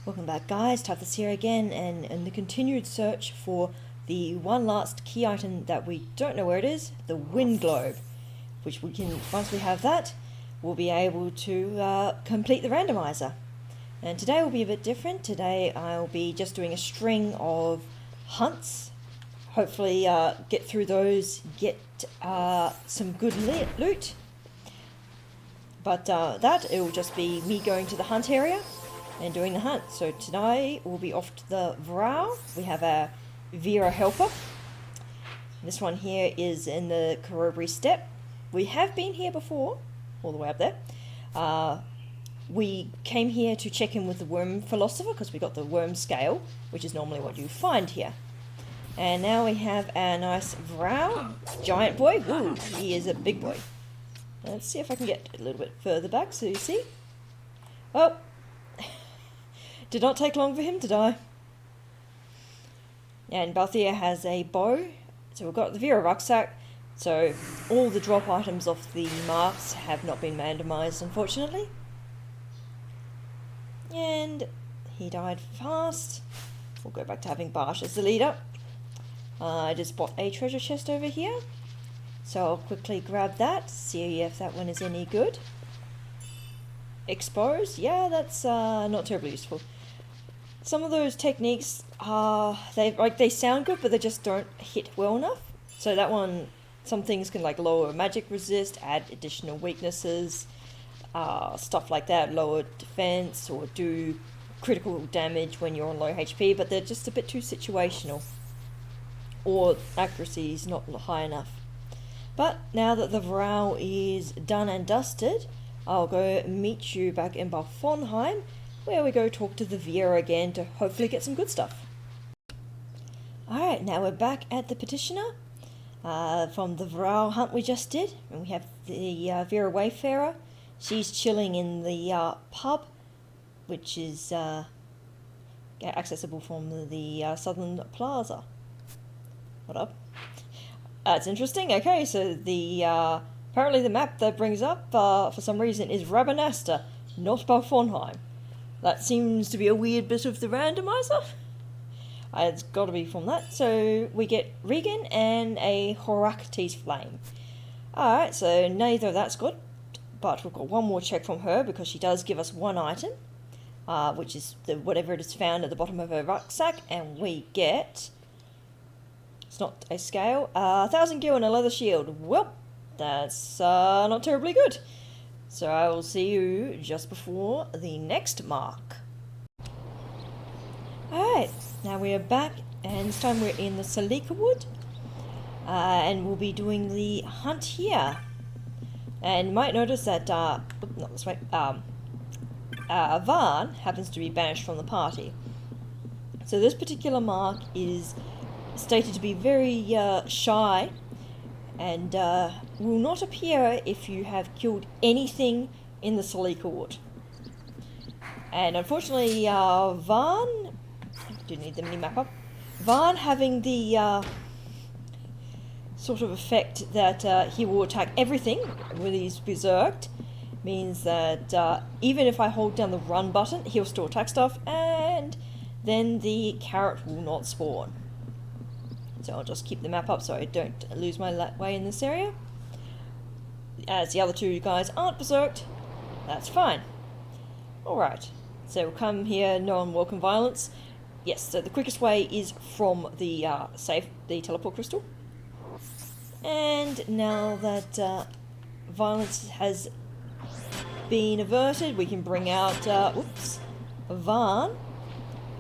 Welcome back, guys. Tufts here again, and in the continued search for the one last key item that we don't know where it is, the wind globe, which we can, once we have that, we'll be able to complete the randomizer. And today will be a bit different. Today I'll be just doing a string of hunts. Hopefully get through those, get some good loot. But it will just be me going to the hunt area and doing the hunt. So today we'll be off to the Vrow. We have a Vera helper. This one here is in the Corroboree Steppe. We have been here before, all the way up there. We came here to check in with the worm philosopher because we got the worm scale, which is normally what you find here. And now we have our nice Vrow, giant boy. Ooh, he is a big boy. Let's see if I can get a little bit further back so you see. Oh, did not take long for him to die. And Balthea has a bow. So we've got the Vera rucksack. So all the drop items off the marks have not been randomized, unfortunately. And he died fast. We'll go back to having Barsh as the leader. I just bought a treasure chest over here. So I'll quickly grab that, see if that one is any good. Expose, yeah, that's not terribly useful. Some of those techniques they sound good, but they just don't hit well enough. So that one, some things can like lower magic resist, add additional weaknesses, stuff like that, lower defense or do critical damage when you're on low HP, but they're just a bit too situational, or accuracy is not high enough. But now that the Vrow is done and dusted, I'll go meet you back in Balfonheim, where we go talk to the Vera again to hopefully get some good stuff. Alright, now we're back at the Petitioner from the Vrow hunt we just did, and we have the Vera Wayfarer. She's chilling in the pub, which is accessible from the Southern Plaza. What up? It's interesting. Okay, so the apparently the map that brings up for some reason is Rabanasta, not Balfonheim. That seems to be a weird bit of the randomizer. It's got to be from that. So we get Regan and a Horactes Flame. Alright, so neither of that's good. But we've got one more check from her because she does give us one item, which is whatever it is found at the bottom of her rucksack, and we get... It's not a scale. 1,000 gil and a leather shield. Well, that's not terribly good. So I will see you just before the next mark. Alright, now we are back, and this time we're in the Salika Wood. And we'll be doing the hunt here. And you might notice that, not this way, Varn happens to be banished from the party. So this particular mark is stated to be very shy and will not appear if you have killed anything in the Salika Wood. And unfortunately, Varn didn't need the mini-map up. Varn having the sort of effect that he will attack everything when he's berserked, means that even if I hold down the run button, he'll still attack stuff, and then the carrot will not spawn. So I'll just keep the map up so I don't lose my way in this area. As the other two guys aren't berserked, that's fine. Alright, so we'll come here, no unwelcome violence. Yes, so the quickest way is from the the teleport crystal. And now that violence has been averted, we can bring out Varn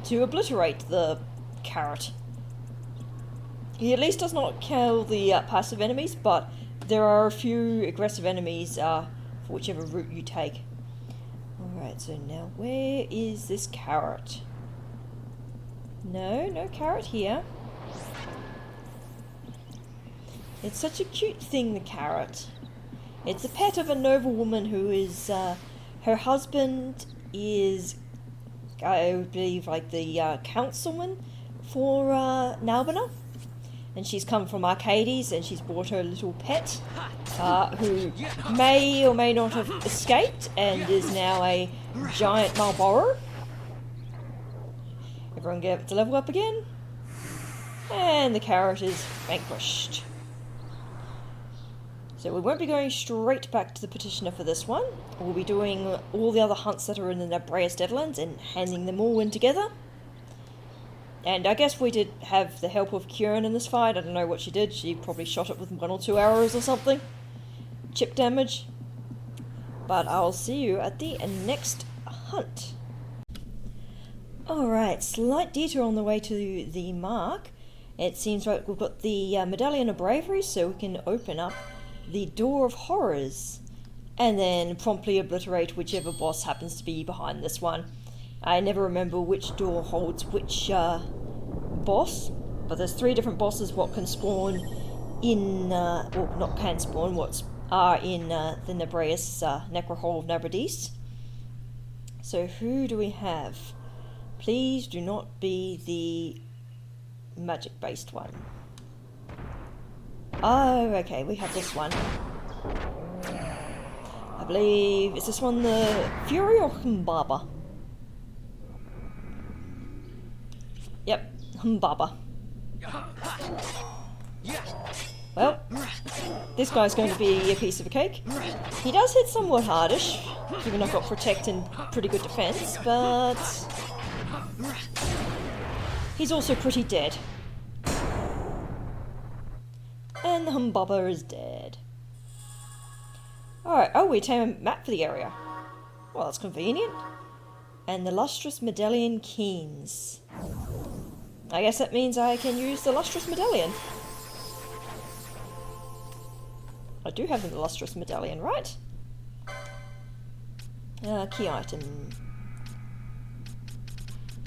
to obliterate the carrot. He at least does not kill the passive enemies, but there are a few aggressive enemies for whichever route you take. Alright, so now where is this carrot? No carrot here. It's such a cute thing, the carrot. It's a pet of a noble woman who is, her husband is, I believe, like the councilman for Nalbina. And she's come from Arcades, and she's brought her little pet, who may or may not have escaped, and is now a giant Marlboro. Everyone get to level up again. And the carrot is vanquished. So we won't be going straight back to the petitioner for this one. We'll be doing all the other hunts that are in the Nebraska Deadlands and handing them all in together. And I guess we did have the help of Kieran in this fight. I don't know what she did. She probably shot it with 1 or 2 arrows or something. Chip damage. But I'll see you at the next hunt. Alright, slight detour on the way to the mark. It seems like we've got the Medallion of Bravery, so we can open up the Door of Horrors. And then promptly obliterate whichever boss happens to be behind this one. I never remember which door holds which boss, but there's 3 different bosses what can spawn in, well, not can spawn, what are in the Nebraska Necro Hall of Nabradis. So who do we have? Please do not be the magic-based one. Oh, okay, we have this one. I believe, is this one the Fury or Humbaba? Yep, Humbaba. Well, this guy's going to be a piece of a cake. He does hit somewhat hardish, given I've got Protect and pretty good defense, but he's also pretty dead. And the Humbaba is dead. Alright, oh, we obtain a map for the area. Well, that's convenient. And the Lustrous Medallion Keens. I guess that means I can use the Lustrous Medallion. I do have the Lustrous Medallion, right? Key item.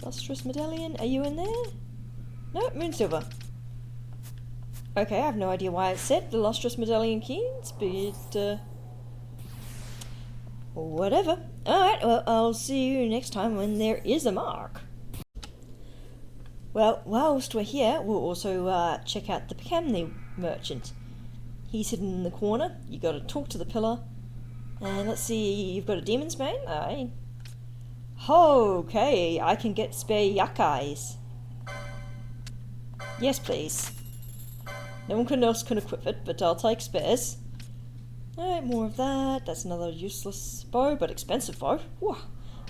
Lustrous Medallion, are you in there? No, Moonsilver. Okay, I have no idea why it said the Lustrous Medallion Keens, but whatever. Alright, well, I'll see you next time when there is a mark. Well, whilst we're here, we'll also check out the Pecamni merchant. He's hidden in the corner. You gotta talk to the pillar. And let's see, you've got a demon's mane? Aye. Okay, I can get spare yakais. Yes, please. No one else can equip it, but I'll take spares. Alright, more of that. That's another useless bow, but expensive bow. Whew.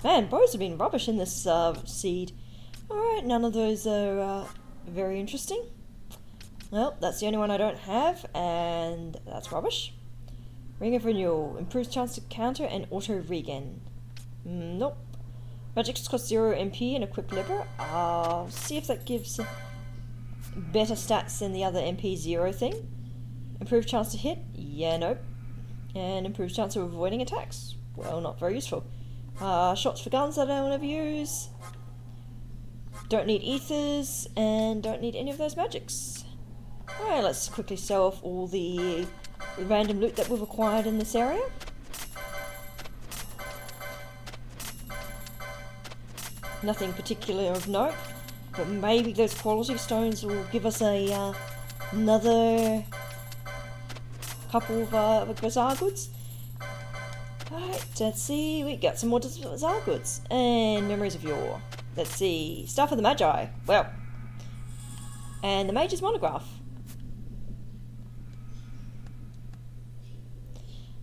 Man, bows have been rubbish in this seed. Alright, none of those are very interesting. Well, that's the only one I don't have, and that's rubbish. Ring of Renewal. Improves chance to counter and auto regen. Nope. Magic costs 0 MP and equip lever. I'll see if that gives better stats than the other MP 0 thing. Improved chance to hit. Yeah, nope. And improved chance of avoiding attacks. Well, not very useful. Shots for guns that I will never use. Don't need ethers, and don't need any of those magics. Alright, let's quickly sell off all the random loot that we've acquired in this area. Nothing particular of note, but maybe those quality stones will give us a another couple of bazaar goods. Alright, let's see, we got some more bazaar goods. And Memories of Yore. Let's see, Staff of the Magi. Well, and the Mage's Monograph.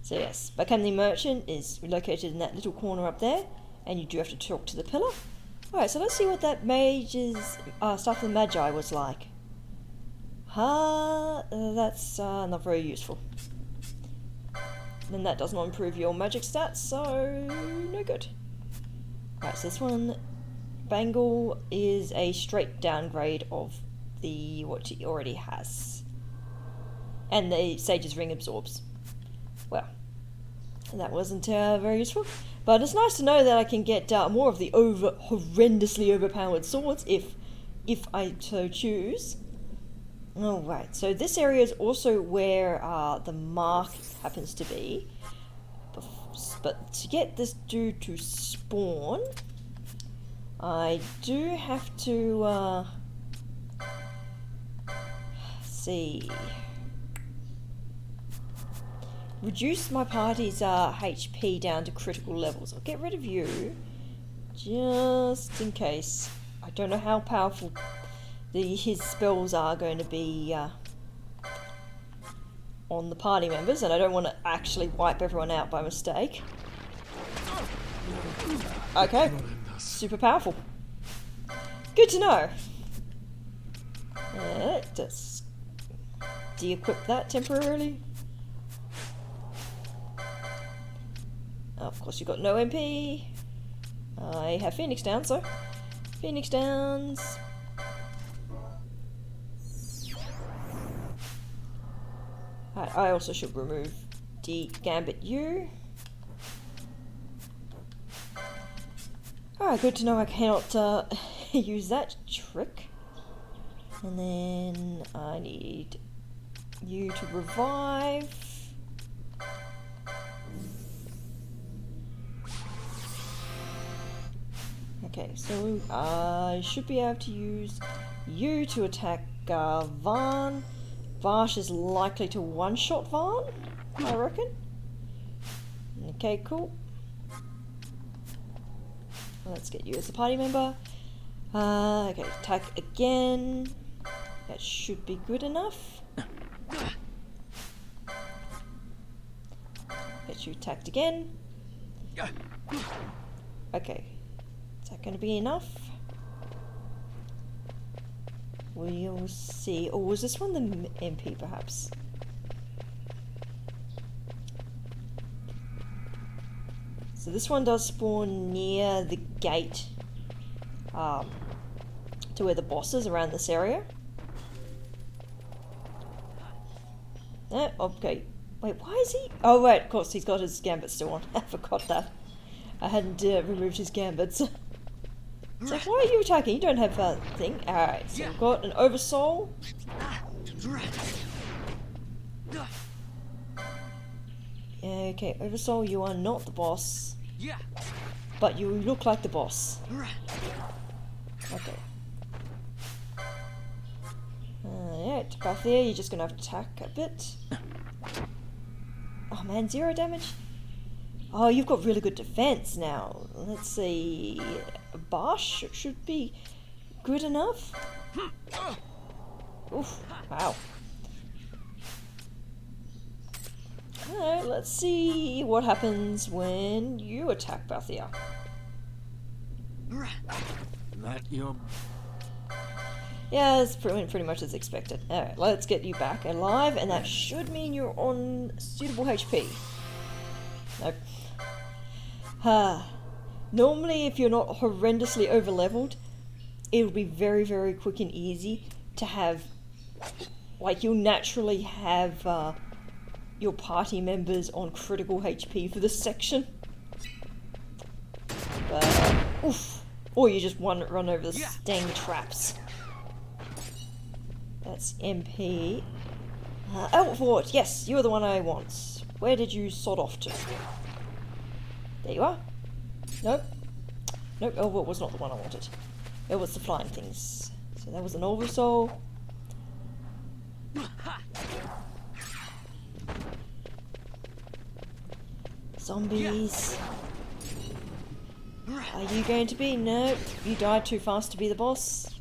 So yes, Pecamni Merchant is located in that little corner up there, and you do have to talk to the pillar. Alright, so let's see what that Mage's Staff of the Magi was like. That's not very useful. Then that does not improve your magic stats, so no good. Alright, so this one, Bangle, is a straight downgrade of the what he already has. And the Sage's Ring absorbs. Well, that wasn't very useful. But it's nice to know that I can get more of the horrendously overpowered swords if I so choose. Alright, so this area is also where the mark happens to be. But to get this dude to spawn, I do have to see. Reduce my party's HP down to critical levels. I'll get rid of you just in case I don't know how powerful his spells are going to be on the party members, and I don't want to actually wipe everyone out by mistake. Okay, super powerful. Good to know. Just de-equip that temporarily. Of course, you've got no MP. I have Phoenix down, so Phoenix downs. I also should remove the Gambit U. Alright, good to know I cannot use that trick. And then I need you to revive. Okay, so I should be able to use you to attack Varn. Varsh is likely to one-shot Varn, I reckon. Okay, cool. Let's get you as a party member. Okay, attack again. That should be good enough. Get you attacked again. Okay. Is that going to be enough? We'll see. Or was this one the MP perhaps? So this one does spawn near the gate to where the boss is around this area. Okay. Wait, why is he? Oh wait, of course he's got his gambit still on. I forgot that. I hadn't removed his gambits. So why are you attacking? You don't have a thing. Alright, so we've got an Oversoul. Okay, Oversoul, you are not the boss. But you look like the boss. Okay. Alright, Bathia, you're just gonna have to attack a bit. Oh man, 0 damage? Oh, you've got really good defense now. Let's see. Bosch should be good enough. Oof, wow. Alright, let's see what happens when you attack Bathia. That your... Yeah, it's pretty much as expected. Alright, let's get you back alive, and that should mean you're on suitable HP. Nope. Normally, if you're not horrendously over-leveled, it'll be very, very quick and easy to have... Like, you'll naturally have your party members on critical HP for this section. But, oof. Or you just run over the dang traps. That's MP. Fort, yes, you're the one I want. Where did you sod off to? There you are. Nope. Nope, Elvort was not the one I wanted. It was the flying things. So that was an Oversoul. Zombies. Are you going to be? Nope. You died too fast to be the boss.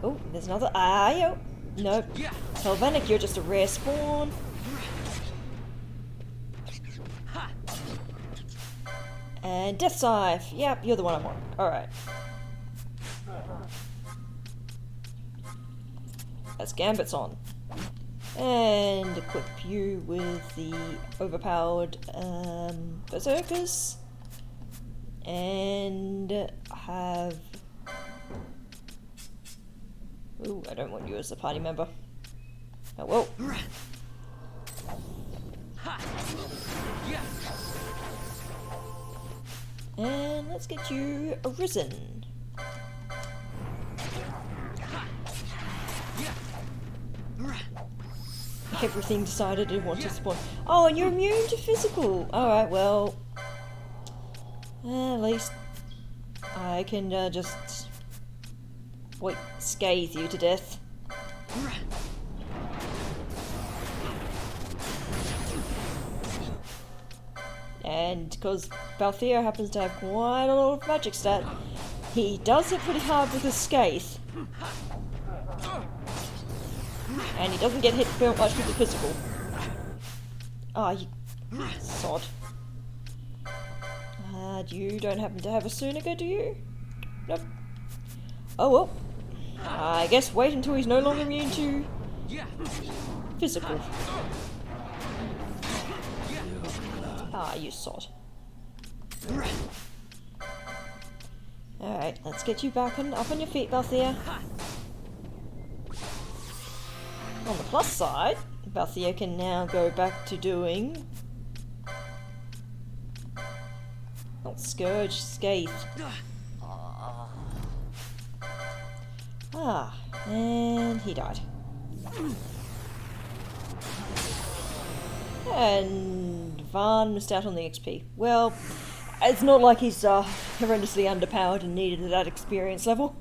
Oh, there's another. Yo. Nope. Helvenic, you're just a rare spawn. And Death Scythe. Yep, you're the one I want. Alright. That's Gambit's on. And equip you with the overpowered Berserkers. And have... Ooh, I don't want you as a party member. Oh, whoa. And let's get you arisen. Everything decided it wanted to spawn. Oh, and you're immune to physical. Alright, well. At least I can just... Wait, scathe you to death. And because Balthier happens to have quite a lot of magic stat, he does hit pretty hard with his Scathe. And he doesn't get hit very much with the physical. Ah, you sod. You don't happen to have a Suniga, do you? Nope. Oh well. I guess wait until he's no longer immune to physical. Ah, you sod. Alright, let's get you back and up on your feet, Balthier. On the plus side, Balthier can now go back to doing not Scourge, Scathe. Ah, and he died. And Vaan missed out on the XP. Well, it's not like he's horrendously underpowered and needed that experience level.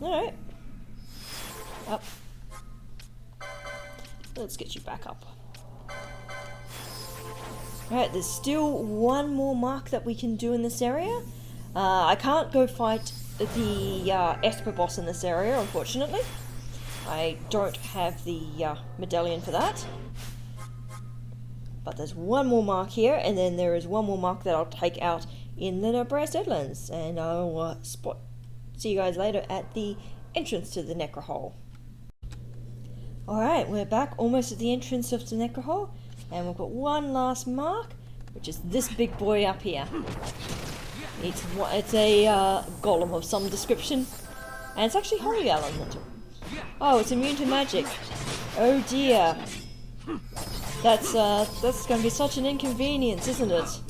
Alright. Up. Let's get you back up. Alright, there's still one more mark that we can do in this area. I can't go fight the Esper boss in this area, unfortunately. I don't have the medallion for that. But there's one more mark here, and then there is one more mark that I'll take out in the Nebraska Deadlands. And I'll see you guys later at the entrance to the Necrohole. Alright, we're back almost at the entrance of the Necrohole. And we've got one last mark, which is this big boy up here. It's a golem of some description. And it's actually Holy Elemental. Oh, it's immune to magic. Oh dear. That's going to be such an inconvenience, isn't it?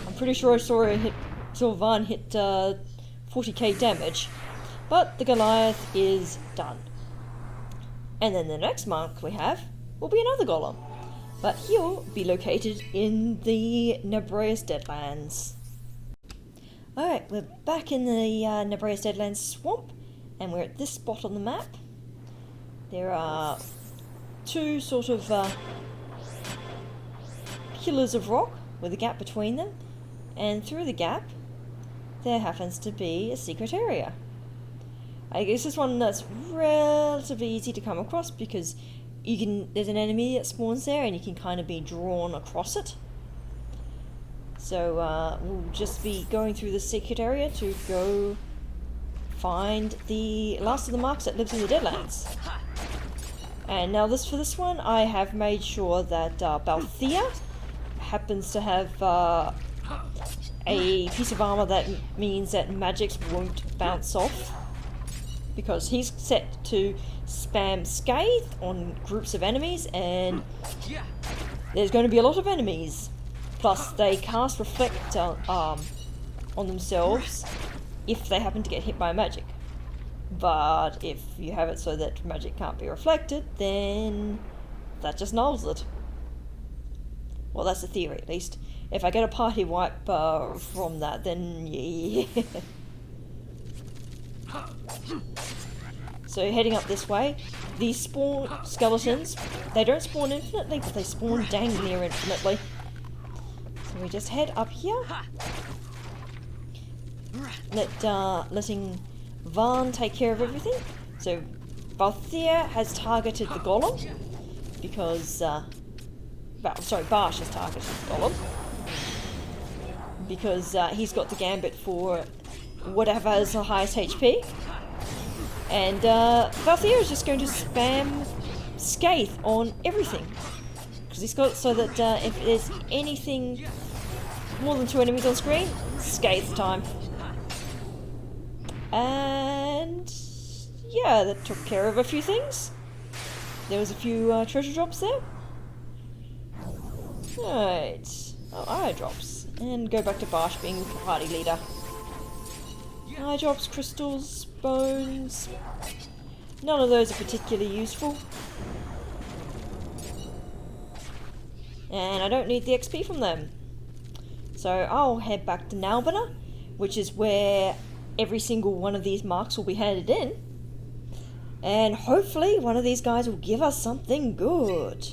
I'm pretty sure I saw Vaan hit 40k damage. But the Goliath is done. And then the next mark we have will be another golem. But he'll be located in the Nebraska Deadlands. Alright, we're back in the Nebraska Deadlands swamp. And we're at this spot on the map. There are two sort of pillars of rock with a gap between them, and through the gap there happens to be a secret area. I guess this one that's relatively easy to come across because there's an enemy that spawns there and you can kind of be drawn across it. So we'll just be going through the secret area to go find the last of the marks that lives in the Deadlands. And now for this one I have made sure that Balthier happens to have a piece of armor that means that magics won't bounce off, because he's set to spam Scathe on groups of enemies, and there's going to be a lot of enemies. Plus they cast Reflect on themselves if they happen to get hit by magic. But if you have it so that magic can't be reflected, then that just nulls it. Well, that's the theory, at least. If I get a party wipe from that, then yeah. So heading up this way, these spawn skeletons, they don't spawn infinitely, but they spawn dang near infinitely. So we just head up here. Letting Vaan take care of everything. So Balthier has targeted the golem because Barsh has targeted the golem because he's got the gambit for whatever is the highest HP, and Balthier is just going to spam Scathe on everything because he's got it so that if there's anything more than 2 enemies on screen, Scathe time. And yeah, that took care of a few things. There was a few treasure drops there. Right. Oh, eye drops. And go back to Barsh being the party leader. Eye drops, crystals, bones. None of those are particularly useful. And I don't need the XP from them. So I'll head back to Nalbina, which is where every single one of these marks will be handed in. And hopefully one of these guys will give us something good.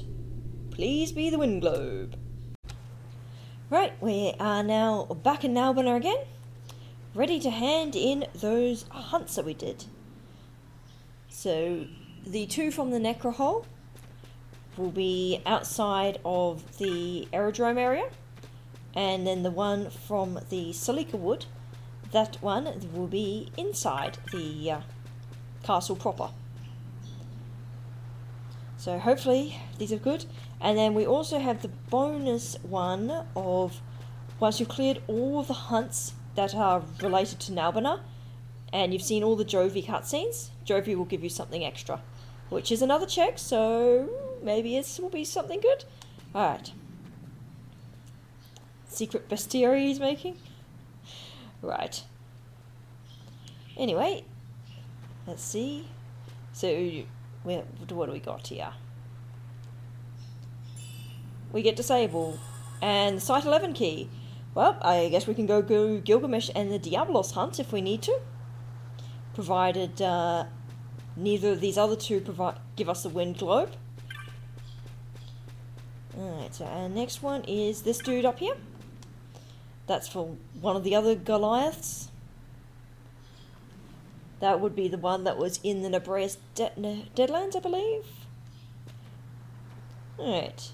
Please be the wind globe. Right, we are now back in Nalbina again, ready to hand in those hunts that we did. So, the two from the Necrohole will be outside of the aerodrome area, and then the one from the Salika Wood, that one will be inside the castle proper. So hopefully these are good. And then we also have the bonus one of once you've cleared all of the hunts that are related to Nalbina and you've seen all the Jovi cutscenes, Jovi will give you something extra, which is another check, so maybe it will be something good. Alright. Secret bestiary he's making? Right. Anyway, let's see. So, what do we got here? We get Disable and the Site 11 key. Well, I guess we can go Gilgamesh and the Diabolos hunt if we need to. Provided neither of these other two give us the Wind Globe. Alright, so our next one is this dude up here. That's for one of the other Goliaths. That would be the one that was in the Nebreus Deadlands, I believe. Alright.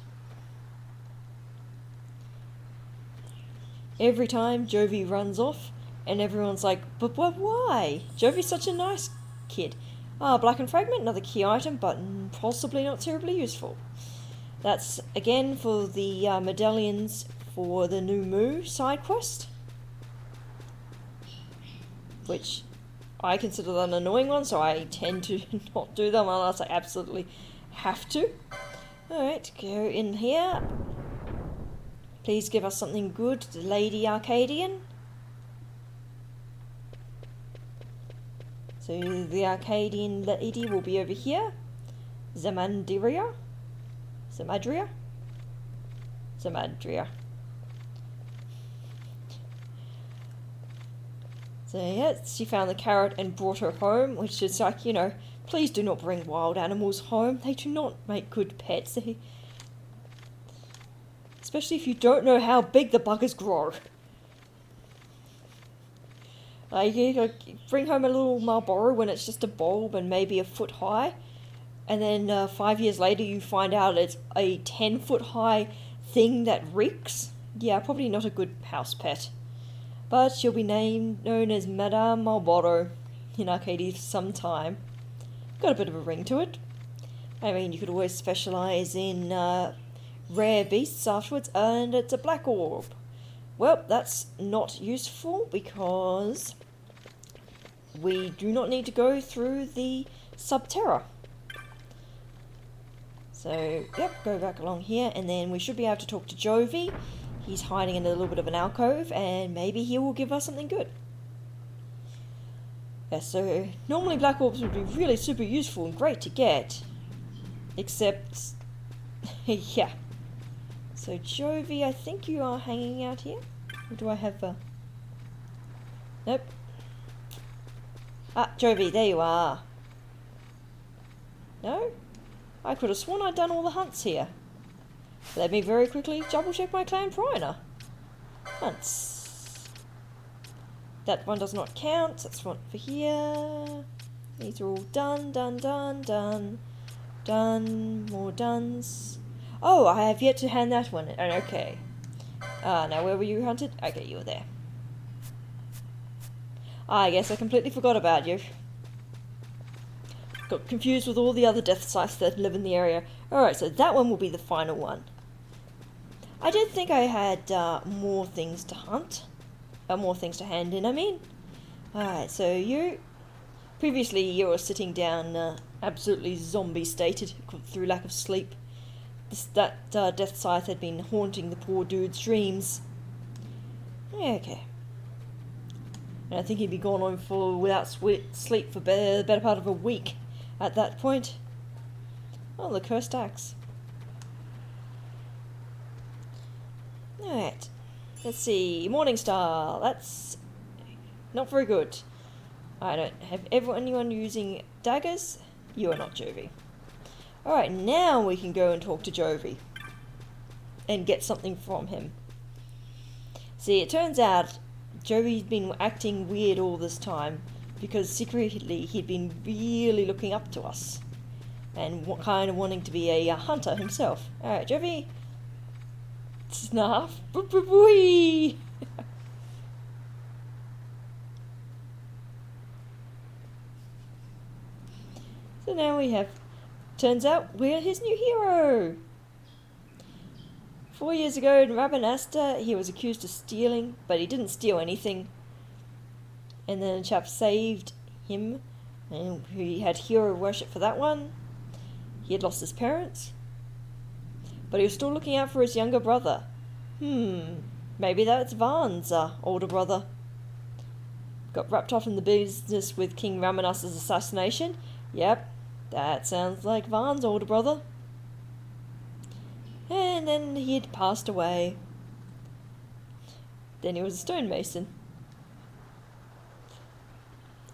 Every time Jovi runs off, and everyone's like, but why? Jovi's such a nice kid. Ah, Blackened Fragment, another key item, but possibly not terribly useful. That's, again, for the medallions for the New Moo side quest. Which I consider that an annoying one, so I tend to not do them unless I absolutely have to. Alright, go in here. Please give us something good, the Lady Arcadian. So the Arcadian lady will be over here. Zamadria. So yeah, she found the carrot and brought her home, which is like, you know, please do not bring wild animals home. They do not make good pets. Especially if you don't know how big the buggers grow. Like, you bring home a little Marlboro when it's just a bulb and maybe a foot high. And then 5 years later you find out it's a 10-foot high thing that reeks. Yeah, probably not a good house pet. But she'll be known as Madame Marlboro in Arcadia for some time. Got a bit of a ring to it. I mean, you could always specialise in rare beasts afterwards, and it's a black orb. Well, that's not useful because we do not need to go through the Subterra. So, yep, go back along here, and then we should be able to talk to Jovi. He's hiding in a little bit of an alcove, and maybe he will give us something good. Yeah, so normally black orbs would be really super useful and great to get. Except, yeah. So Jovi, I think you are hanging out here. Or do I have a... Nope. Ah, Jovi, there you are. No? I could have sworn I'd done all the hunts here. Let me very quickly double check my clan prior. Hunts. That one does not count. That's one for here. These are all done, done, done, done. Done. More dones. Oh, I have yet to hand that one. Okay. Now where were you hunted? Okay, you were there. I guess I completely forgot about you. Got confused with all the other death sites that live in the area. Alright, so that one will be the final one. I did think I had more things to hunt. More things to hand in, I mean. Alright, so you... Previously you were sitting down absolutely zombie-stated through lack of sleep. That death scythe had been haunting the poor dude's dreams. Okay. And I think he'd be gone on for without sleep for the better part of a week at that point. Oh, the cursed axe. Alright. Let's see. Morningstar. That's not very good. I don't have anyone using daggers. You are not Jovi. Alright, now we can go and talk to Jovi. And get something from him. See, it turns out Joey's been acting weird all this time because secretly he'd been really looking up to us and kind of wanting to be a hunter himself. Alright, Joey. Snuff. Wee. So now we have... Turns out we're his new hero! 4 years ago in Rabanasta, he was accused of stealing, but he didn't steal anything. And then a chap saved him, and he had hero worship for that one. He had lost his parents, but he was still looking out for his younger brother. Maybe that's Vaughn's older brother. Got wrapped up in the business with King Ramanasa's assassination. Yep, that sounds like Vaughn's older brother. And then he had passed away. Then he was a stonemason.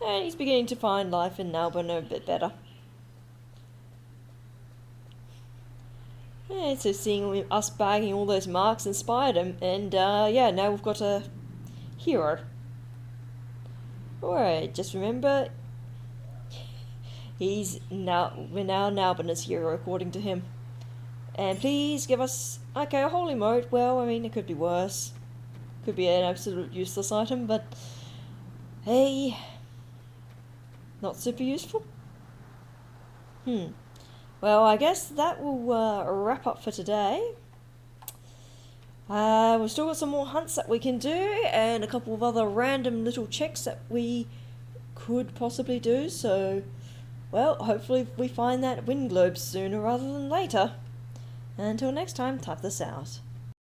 And he's beginning to find life in Melbourne a bit better. And so seeing us bagging all those marks inspired him, and yeah, now we've got a hero. Alright, just remember, we're now Nalbina's hero according to him. And please give us, okay, a holy moat. Well, I mean, it could be worse. Could be an absolute useless item, but hey, not super useful. Well, I guess that will wrap up for today. We've still got some more hunts that we can do, and a couple of other random little checks that we could possibly do, so, well, hopefully we find that wind globe sooner rather than later. Until next time, tough this out.